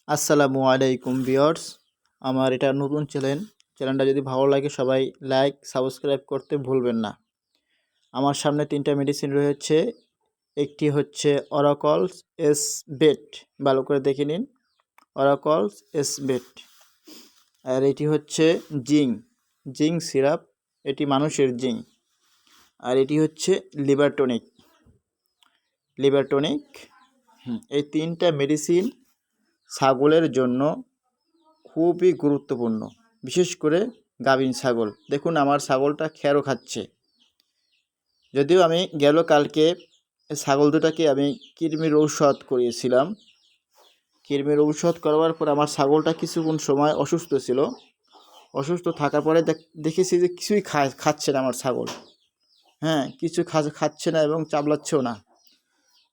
আসসালামু আলাইকুম ভিউয়ার্স, আমার এটা নতুন চ্যানেলটা যদি ভালো লাগে সবাই লাইক সাবস্ক্রাইব করতে ভুলবেন না। আমার সামনে 3টা মেডিসিন রয়েছে। একটি হচ্ছে অরাকলস এস বেট, ভালো করে দেখে নিন, অরাকলস এস বেট। আর এটি হচ্ছে জিঙ্ক সিরাপ, এটি মানুষের জিঙ্ক। আর এটি হচ্ছে লিভার টনিক। এই 3টা মেডিসিন ছাগলের জন্য খুবই গুরুত্বপূর্ণ, বিশেষ করে গাভীন ছাগল। দেখুন আমার ছাগলটা খ্যারও খাচ্ছে। যদিও আমি কালকে ছাগল দুটাকে আমি কৃমির ঔষধ করিয়েছিলাম। কৃমির ঔষধ করার পর আমার ছাগলটা কিছুক্ষণ সময় অসুস্থ ছিল। অসুস্থ থাকার পরে দেখেছি যে কিছুই খাচ্ছে না আমার ছাগল। কিছু খাচ্ছে না এবং চাবলাচ্ছেও না।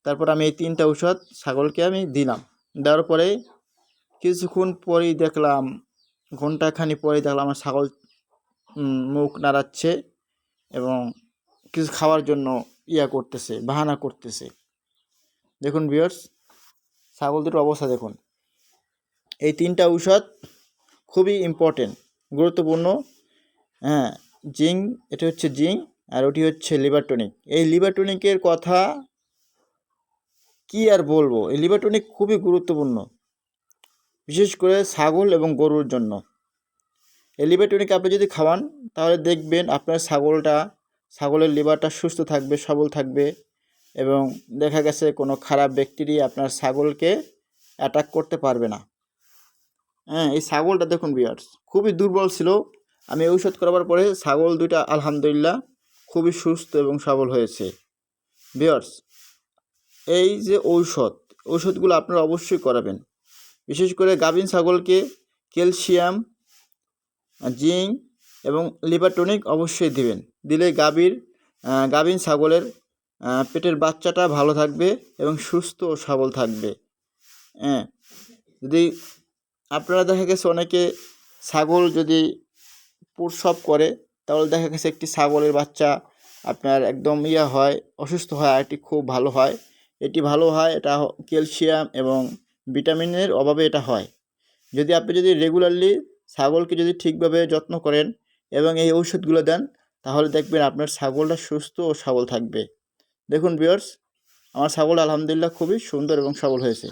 তারপর আমি এই 3টা ঔষধ ছাগলকে আমি দিলাম। দেওয়ার পরে কিছুক্ষণ পরেই দেখলাম, ঘন্টাখানি পরে দেখলাম আমার ছাগল মুখ নাড়াচ্ছে এবং কিছু খাওয়ার জন্য করতেছে, বাহানা করতেছে। দেখুন ভিউয়ার্স, ছাগল দুটোর অবস্থা দেখুন। এই 3টা ঔষধ খুবই ইম্পর্টেন্ট, গুরুত্বপূর্ণ। জিঙ্ক, এটা হচ্ছে জিঙ্ক, আর ওটি হচ্ছে লিভার টনিক। এই লিভার টনিকের কথা কি আর বলবো, এই লিভার টনিক খুবই গুরুত্বপূর্ণ, বিশেষ করে ছাগল এবং গরুর জন্য। এই লিভার টনিক আপনি যদি খাওয়ান তাহলে দেখবেন আপনার ছাগলের লিভারটা সুস্থ থাকবে, সবল থাকবে, এবং দেখা গেছে কোনো খারাপ ব্যাকটেরিয়া আপনার ছাগলকে অ্যাটাক করতে পারবে না। এই ছাগলটা দেখুন ভিউয়ার্স, খুবই দুর্বল ছিল। আমি ঔষধ করাবার পরে ছাগল দুইটা আলহামদুলিল্লাহ খুবই সুস্থ এবং সবল হয়েছে। ভিউয়ার্স, এই যে ঔষধগুলো আপনারা অবশ্যই করাবেন। বিশেষ করে গাভীন ছাগলকে ক্যালসিয়াম, জিঙ্ক এবং লিভার টনিক অবশ্যই দিবেন। দিলে গাভীন ছাগলের পেটের বাচ্চাটা ভালো থাকবে এবং সুস্থ ও সবল থাকবে। যদি আপনারা দেখা গেছে অনেকে ছাগল যদি প্রসব করে, তাহলে দেখা গেছে একটি ছাগলের বাচ্চা আপনার একদম হয়, অসুস্থ হয়, আর এটি খুব ভালো হয়। এটি ভালো হয়, এটা ক্যালসিয়াম এবং ভিটামিনের অভাবে এটা হয়। আপনি যদি রেগুলারলি ছাগলকে যদি ঠিকভাবে যত্ন করেন এবং এই ঔষধগুলো দেন, তাহলে দেখবেন আপনার ছাগলটা সুস্থ ও সবল থাকবে। দেখুন ভিউয়ার্স, আমার ছাগল আলহামদুলিল্লাহ খুবই সুন্দর এবং সবল হয়েছে।